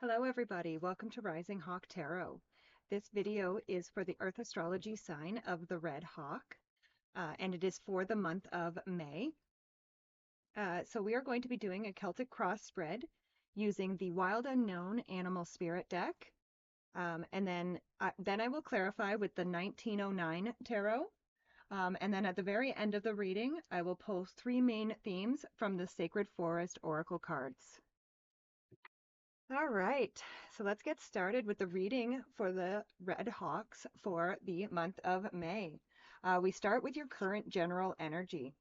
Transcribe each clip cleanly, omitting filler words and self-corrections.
Hello everybody, welcome to Rising Hawk Tarot. This video is for the Earth astrology sign of the Red Hawk, and it is for the month of May. So we are going to be doing a Celtic cross spread using the Wild Unknown Animal Spirit deck, and then I will clarify with the 1909 Tarot, and then at the very end of the reading, I will pull three main themes from the Sacred Forest Oracle cards. All right, so let's get started with the reading for the Red Hawks for the month of May. We start with your current general energy.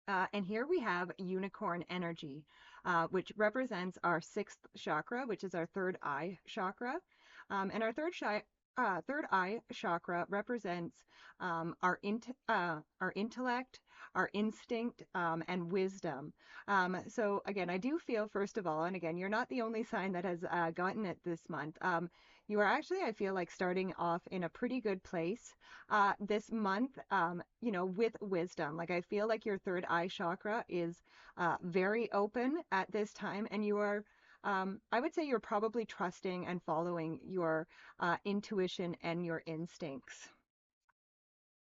And here we have unicorn energy, which represents our sixth chakra, which is our third eye chakra. And our third eye chakra represents our intellect, our instinct, and wisdom. So again, I do feel, first of all, and again, you're not the only sign that has gotten it this month. You are actually, I feel like, starting off in a pretty good place this month, with wisdom. Like I feel like your third eye chakra is very open at this time, and you are, I would say you're probably trusting and following your intuition and your instincts.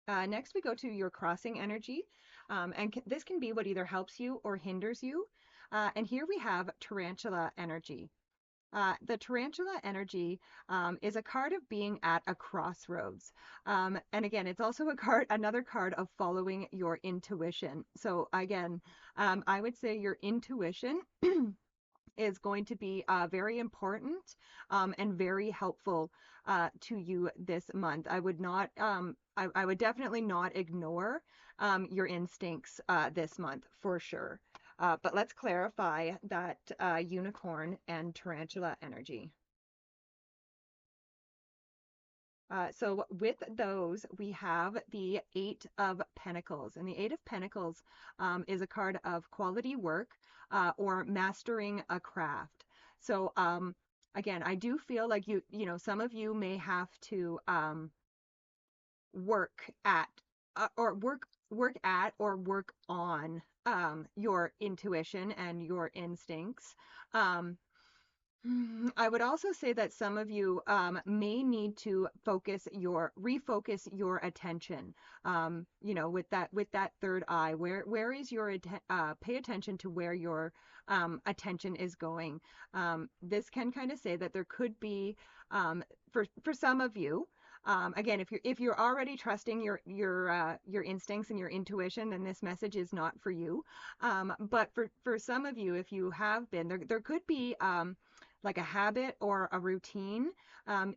Next, we go to your crossing energy, and this can be what either helps you or hinders you. And here we have tarantula energy. The tarantula energy is a card of being at a crossroads. And again, it's also another card of following your intuition. So again, I would say your intuition is going to be very important and very helpful to you this month. I would not, I would definitely not ignore your instincts this month for sure. But let's clarify that unicorn and tarantula energy. So with those, we have the Eight of Pentacles. And the Eight of Pentacles is a card of quality work or mastering a craft. So again, I do feel like some of you may have to work at or work on your intuition and your instincts. I would also say that some of you may need to refocus your attention. With that third eye, where is your pay attention to where your attention is going. This can kind of say that there could be for some of you. Again, if you're already trusting your instincts and your intuition, then this message is not for you. But for some of you, if you have been, there could be like a habit or a routine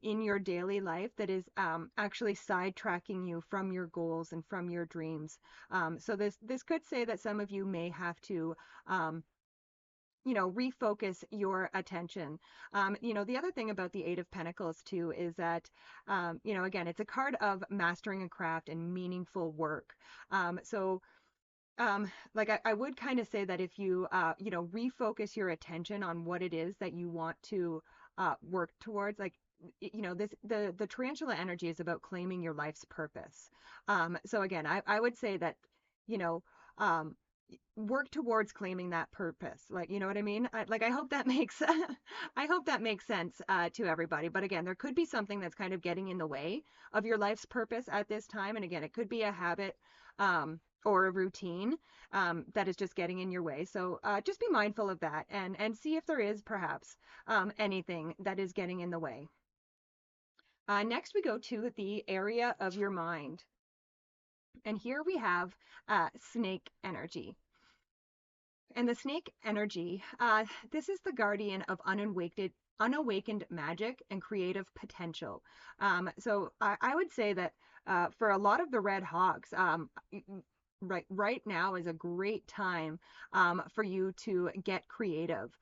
in your daily life that is actually sidetracking you from your goals and from your dreams. So this could say that some of you may have to refocus your attention. The other thing about the Eight of Pentacles too is that, again, it's a card of mastering a craft and meaningful work. Like I would kind of say that if you, refocus your attention on what it is that you want to work towards, like, the tarantula energy is about claiming your life's purpose. So again, I would say that, um, work towards claiming that purpose. Like, you know what I mean? I hope that makes, I hope that makes sense to everybody. But again, there could be something that's kind of getting in the way of your life's purpose at this time. And again, it could be a habit, or a routine that is just getting in your way. So just be mindful of that and see if there is perhaps anything that is getting in the way. Next, we go to the area of your mind. And here we have snake energy. And the snake energy, this is the guardian of unawakened magic and creative potential. So I would say that for a lot of the Red Hawks, right now is a great time for you to get creative,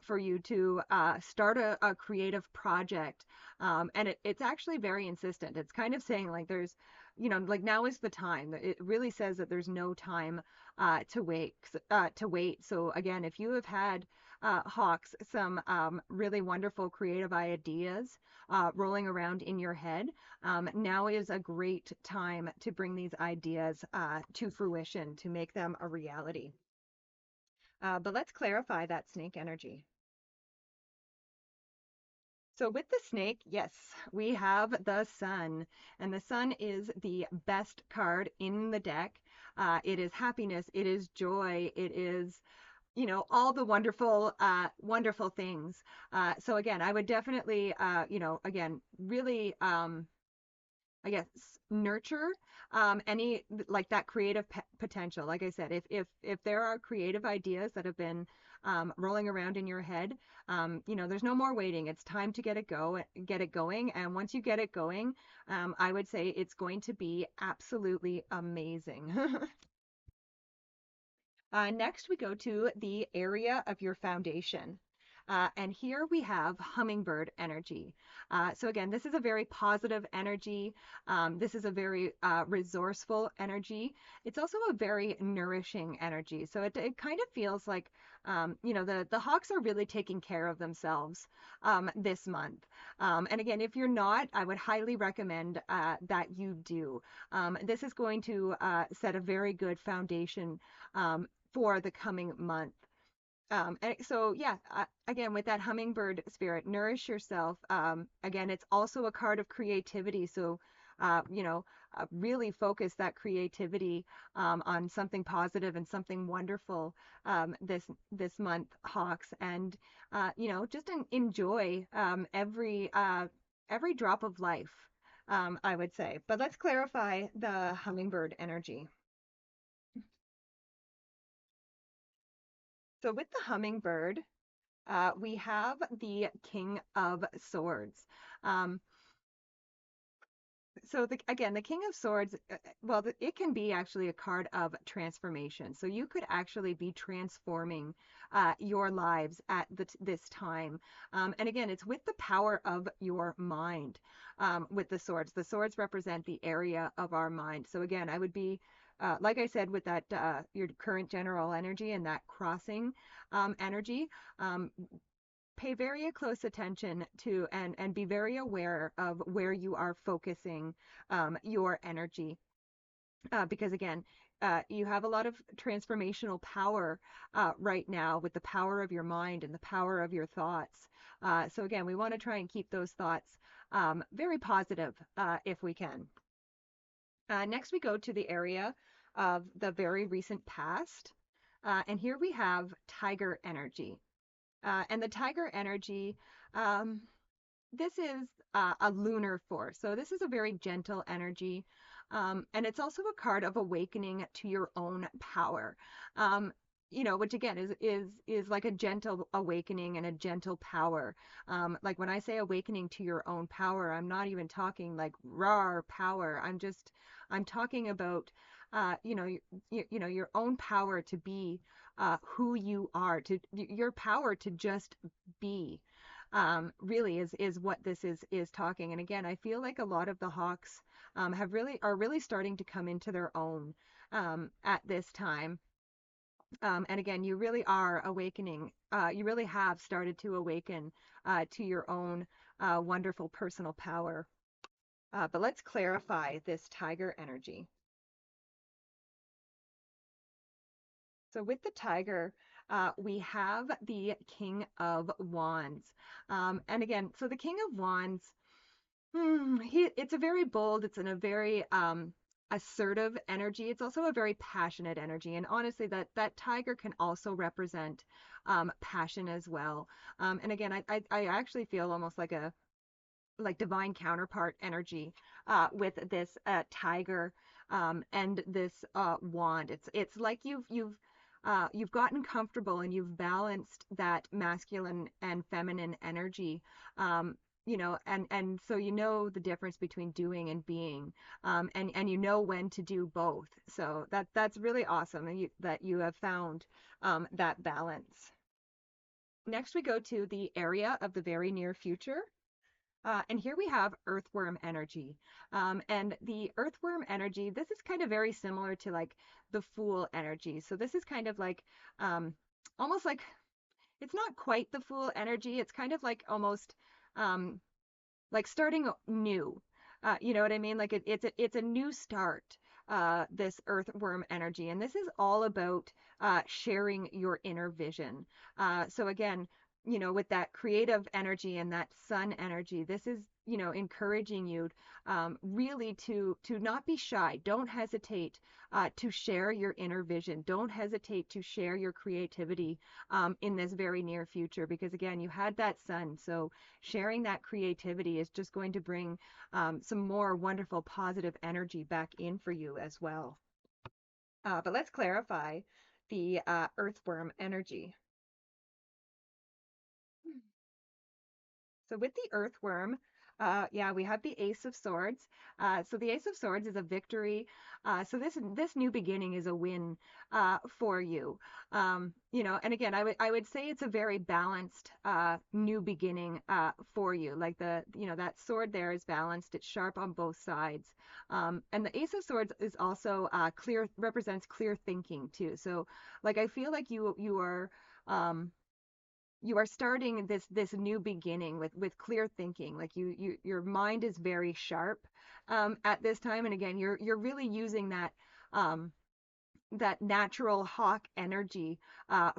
for you to start a creative project. And it's actually very insistent. It's kind of saying like there's, like now is the time. It really says that there's no time to wait. So again, if you have had Hawks, some really wonderful creative ideas rolling around in your head, now is a great time to bring these ideas to fruition, to make them a reality. But let's clarify that snake energy. So with the snake, yes, we have the sun, and the sun is the best card in the deck. It is happiness, it is joy, it is, all the wonderful, wonderful things. So again, I would definitely, again, really, I guess, nurture any like that creative potential. Like I said, if there are creative ideas that have been rolling around in your head, there's no more waiting. It's time to get it going. And once you get it going, I would say it's going to be absolutely amazing. Next, we go to the area of your foundation. And here we have hummingbird energy. So again, this is a very positive energy. This is a very resourceful energy. It's also a very nourishing energy. So it kind of feels like, the hawks are really taking care of themselves this month. And again, if you're not, I would highly recommend that you do. This is going to set a very good foundation for the coming month. And so, yeah, again, with that hummingbird spirit, nourish yourself. Again, it's also a card of creativity. So, really focus that creativity on something positive and something wonderful this month, Hawks, and just enjoy every drop of life. I would say. But let's clarify the hummingbird energy. So with the hummingbird, we have the King of Swords. Um, so again, the King of Swords, well, it can be actually a card of transformation. So you could actually be transforming your lives at this time. And again, it's with the power of your mind with the swords. The swords represent the area of our mind. So again, I would be, like I said, with that your current general energy and that crossing energy. Pay very close attention to and be very aware of where you are focusing your energy because again you have a lot of transformational power right now with the power of your mind and the power of your thoughts. So again, we want to try and keep those thoughts very positive if we can. Next we go to the area of the very recent past, and here we have tiger energy. And the tiger energy, um, this is a lunar force. So this is a very gentle energy. And it's also a card of awakening to your own power. Which again is like a gentle awakening and a gentle power. Like when I say awakening to your own power, I'm not even talking like raw power. I'm talking about your own power to be who you are, to your power to just be. Really is what this is talking. And again, I feel like a lot of the hawks are really starting to come into their own at this time. And again, you really are awakening. You really have started to awaken to your own wonderful personal power. But let's clarify this tiger energy. So with the tiger, we have the King of Wands. And again, so the King of Wands, it's a very bold, it's in a very assertive energy. It's also a very passionate energy. And honestly, that tiger can also represent passion as well. And again, I actually feel almost like divine counterpart energy with this tiger and this wand. It's like you've gotten comfortable and you've balanced that masculine and feminine energy. And so you know the difference between doing and being, and you know when to do both. So that's really awesome that you have found that balance. Next, we go to the area of the very near future. And here we have earthworm energy. And the earthworm energy, this is kind of very similar to like the fool energy. So this is kind of like almost like it's not quite the fool energy. It's kind of like almost um, like starting new. You know what I mean? Like it's a new start. This earthworm energy, and this is all about sharing your inner vision. So again, with that creative energy and that sun energy. This is, encouraging you really to not be shy. Don't hesitate to share your inner vision. Don't hesitate to share your creativity in this very near future, because again, you had that sun. So sharing that creativity is just going to bring some more wonderful positive energy back in for you as well. But let's clarify the earthworm energy. So with the earthworm, yeah, we have the Ace of Swords. So the Ace of Swords is a victory. So this new beginning is a win for you. And again, I would say it's a very balanced new beginning for you. Like that sword there is balanced. It's sharp on both sides. And the Ace of Swords is also clear, represents clear thinking too. So like I feel like um, you are starting this new beginning with clear thinking. Like your mind is very sharp at this time, and again, you're really using um, that natural hawk energy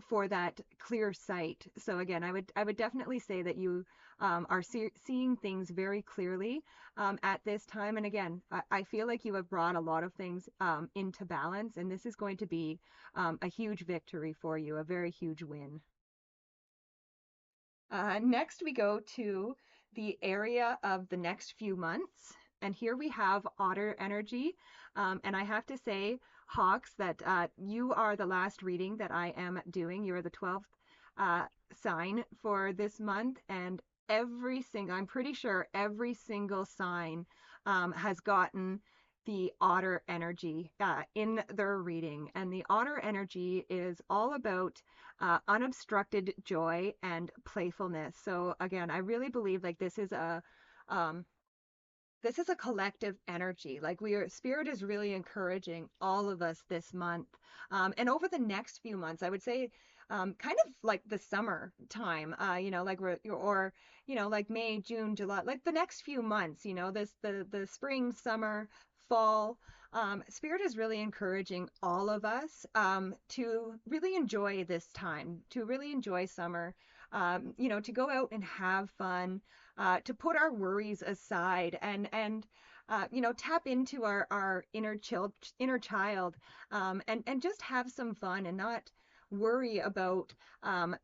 for that clear sight. So again, I would definitely say that you are seeing things very clearly at this time. And again, I feel like you have brought a lot of things into balance, and this is going to be a huge victory for you, a very huge win. Next, we go to the area of the next few months. And here we have otter energy. And I have to say, Hawks, that you are the last reading that I am doing. You are the 12th sign for this month. And I'm pretty sure every single sign has gotten the otter energy in their reading. And the otter energy is all about unobstructed joy and playfulness. So again, I really believe like um, this is a collective energy. Like spirit is really encouraging all of us this month. And over the next few months, I would say kind of like the summer time, like like May, June, July, like the next few months, the spring, summer, fall. Spirit is really encouraging all of us to really enjoy this time, to really enjoy summer, to go out and have fun, to put our worries aside and tap into our inner child, and just have some fun and not worry about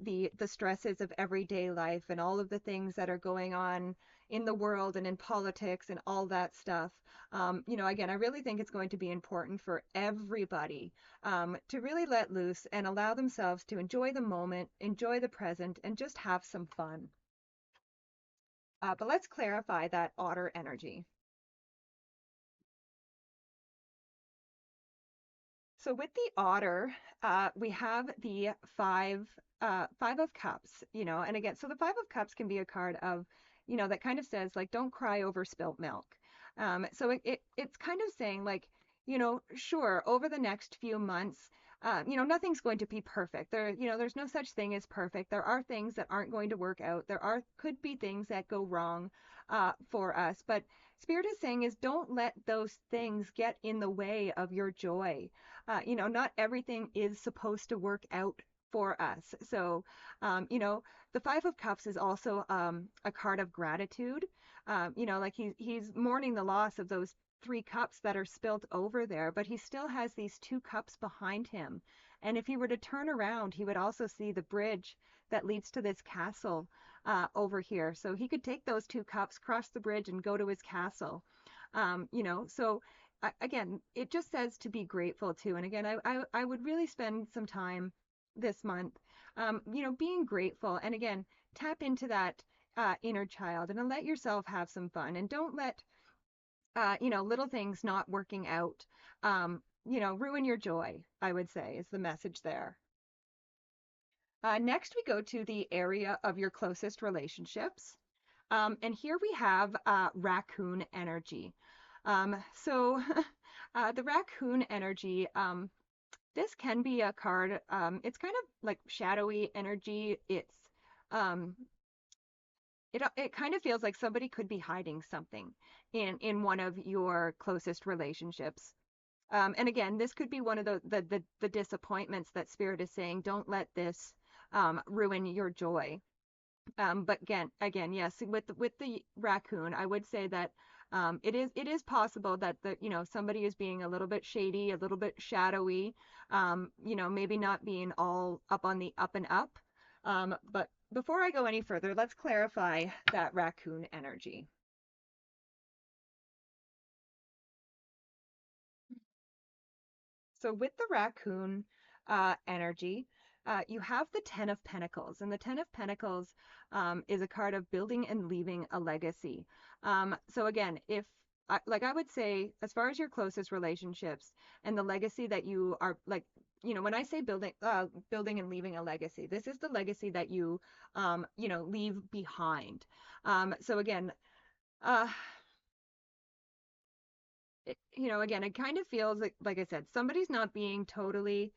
the stresses of everyday life and all of the things that are going on in the world and in politics and all that stuff. Again, I really think it's going to be important for everybody to really let loose and allow themselves to enjoy the moment, enjoy the present, and just have some fun. But let's clarify that otter energy. So with the otter, we have the five of cups, and again, so the five of cups can be a card of, that kind of says like, don't cry over spilt milk. So it's kind of saying like, sure, over the next few months, nothing's going to be perfect. There's no such thing as perfect. There are things that aren't going to work out. Could be things that go wrong for us, but Spirit is saying is don't let those things get in the way of your joy. Not everything is supposed to work out for us. So, the Five of Cups is also a card of gratitude. Like he's mourning the loss of those three cups that are spilt over there, but he still has these two cups behind him. And if he were to turn around, he would also see the bridge that leads to this castle over here. So he could take those two cups, cross the bridge, and go to his castle. So again, it just says to be grateful too. And again, I would really spend some time this month, being grateful. And again, tap into that inner child and let yourself have some fun. And don't let, little things not working out, ruin your joy, I would say is the message there. Next, we go to the area of your closest relationships. And here we have raccoon energy. So the raccoon energy, this can be a card. It's kind of like shadowy energy. Um, it kind of feels like somebody could be hiding something in one of your closest relationships. And again, this could be one of the disappointments that Spirit is saying, don't let this ruin your joy. But again, yes, with the raccoon, I would say that it is possible that somebody is being a little bit shady, a little bit shadowy, maybe not being all up on the up and up. But before I go any further, let's clarify that raccoon energy. So with the raccoon energy, you have the Ten of Pentacles, and the Ten of Pentacles is a card of building and leaving a legacy. So again, if like I would say, as far as your closest relationships and the legacy that you are like, when I say building and leaving a legacy, this is the legacy that you, leave behind. So again, uh, again, it kind of feels like I said, somebody's not being totally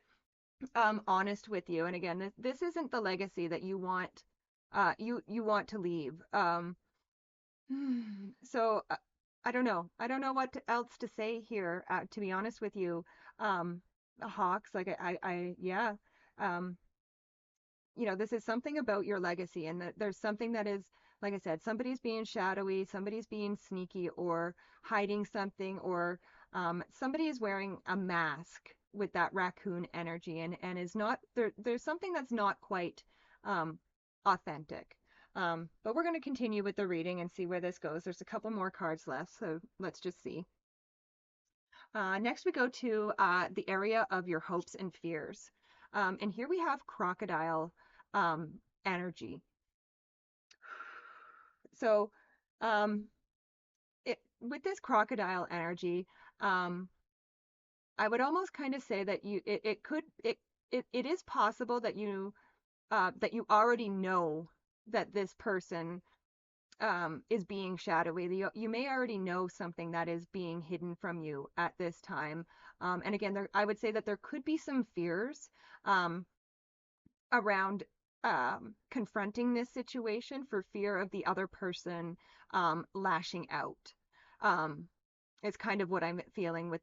honest with you. And again, this isn't the legacy that you want you want to leave. So I don't know. I don't know what else to say here, to be honest with you. Um, Hawks, like yeah. Um, this is something about your legacy, and that there's something that is, like I said, somebody's being shadowy, somebody's being sneaky or hiding something, or somebody is wearing a mask with that raccoon energy and is not there's something that's not quite um, authentic. But we're going to continue with the reading and see where this goes. There's a couple more cards left, so let's just see. Next, we go to the area of your hopes and fears. And here we have crocodile energy. So, um, with this crocodile energy, um, I would almost kind of say that it is possible that you already know that this person is being shadowy. You may already know something that is being hidden from you at this time. And again, I would say that there could be some fears um, around confronting this situation for fear of the other person lashing out. Um, is kind of what I'm feeling with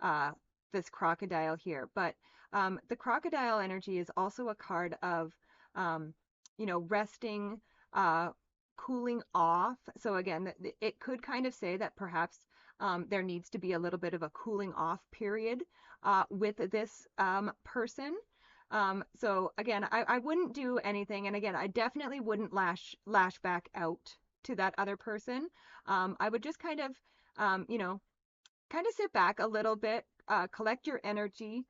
uh, this crocodile here. But the crocodile energy is also a card of, um, resting, uh, cooling off. So again, it could kind of say that perhaps there needs to be a little bit of a cooling off period with this person. So again, I wouldn't do anything, and again, I definitely wouldn't lash back out to that other person. I would just kind of sit back a little bit, collect your energy,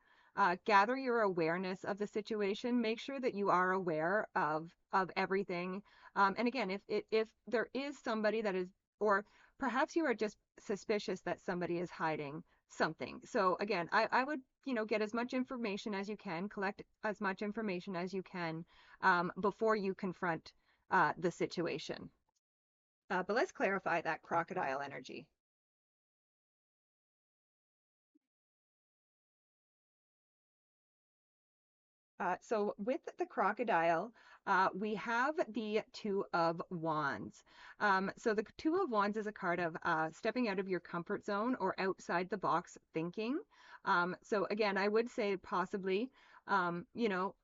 gather your awareness of the situation, make sure that you are aware of everything. And again, if there is somebody that is, or perhaps you are just suspicious that somebody is hiding something. So again, I would, get as much information as you can, collect as much information as you can before you confront the situation. But let's clarify that crocodile energy. So with the crocodile, we have the Two of Wands. So the Two of Wands is a card of stepping out of your comfort zone or outside the box thinking. So again, I would say possibly, um, you know,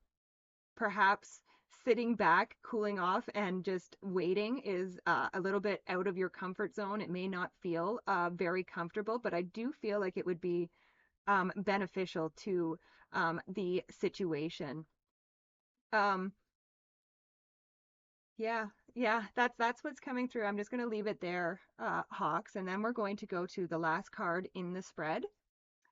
perhaps sitting back, cooling off, and just waiting is a little bit out of your comfort zone. It may not feel very comfortable, but I do feel like it would be beneficial to the situation. Um, yeah, yeah, that's what's coming through. I'm just going to leave it there, Hawks, and then we're going to go to the last card in the spread.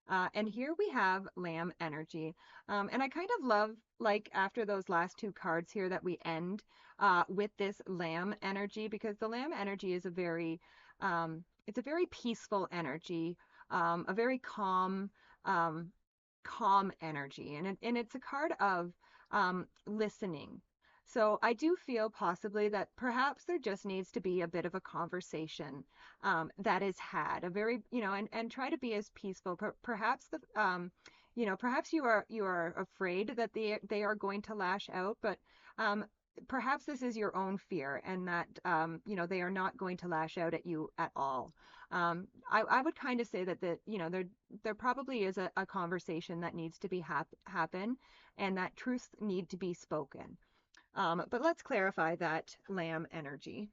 And here we have Lamb Energy. And I kind of love, like, after those last two cards here that we end with this Lamb Energy, because the Lamb Energy is it's a very peaceful energy, a very um, calm energy. And it's a card of listening. So I do feel possibly that perhaps there just needs to be a bit of a conversation that is had, a very, and try to be as peaceful. Perhaps perhaps you are afraid that they are going to lash out, but um, perhaps this is your own fear, and that they are not going to lash out at you at all. I would kind of say that there probably is a conversation that needs to be happen, and that truths need to be spoken. But let's clarify that lamb energy.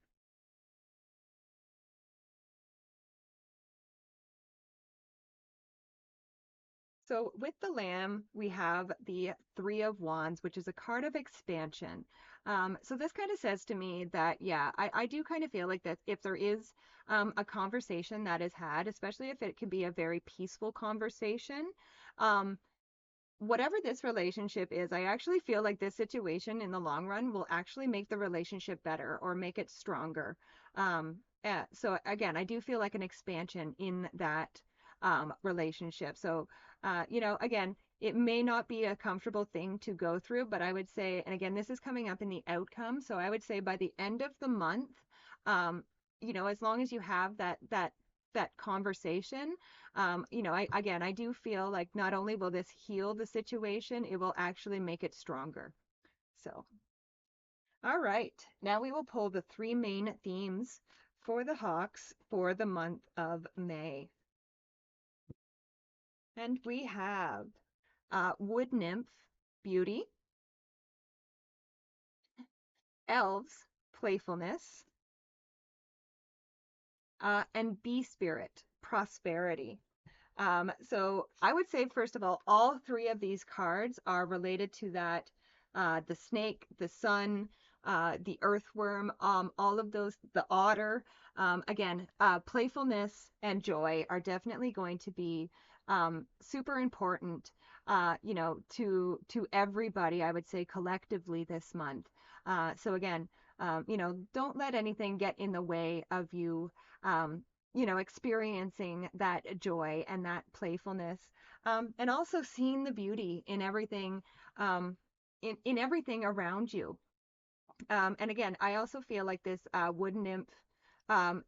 So with the Lamb, we have the Three of Wands, which is a card of expansion. So this kind of says to me that, yeah, I do kind of feel like that if there is a conversation that is had, especially if it can be a very peaceful conversation, um, whatever this relationship is, I actually feel like this situation in the long run will actually make the relationship better or make it stronger. So again, I do feel like an expansion in that relationship. So, again, it may not be a comfortable thing to go through, but I would say, and again, this is coming up in the outcome. So I would say by the end of the month, um, as long as you have that conversation, I do feel like not only will this heal the situation, it will actually make it stronger. So, all right, now we will pull the three main themes for the Hawks for the month of May. And we have Wood Nymph, Beauty, Elves, Playfulness, and Bee Spirit, Prosperity. So I would say, first of all three of these cards are related to that the snake, the sun, the earthworm, all of those, the otter. Again, playfulness and joy are definitely going to be super important, to everybody, I would say collectively this month. So again, don't let anything get in the way of you experiencing that joy and that playfulness, and also seeing the beauty in everything, in everything around you. And again, I also feel like this wood nymph, um,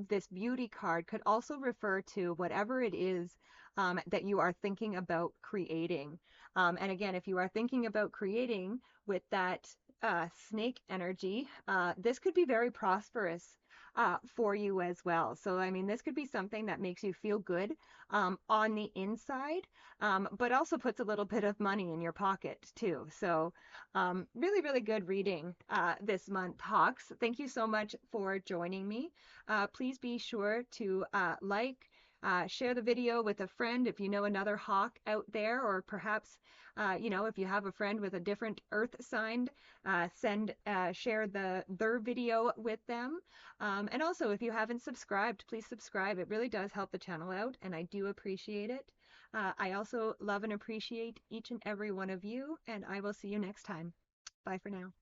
this beauty card could also refer to whatever it is that you are thinking about creating. And again, if you are thinking about creating with that snake energy, this could be very prosperous for you as well. So, I mean, this could be something that makes you feel good on the inside, but also puts a little bit of money in your pocket too. So, really, really good reading this month, Hawks. Thank you so much for joining me. Please be sure to share the video with a friend if you know another hawk out there, or perhaps, if you have a friend with a different earth sign, share their video with them. And also, if you haven't subscribed, please subscribe. It really does help the channel out, and I do appreciate it. I also love and appreciate each and every one of you, and I will see you next time. Bye for now.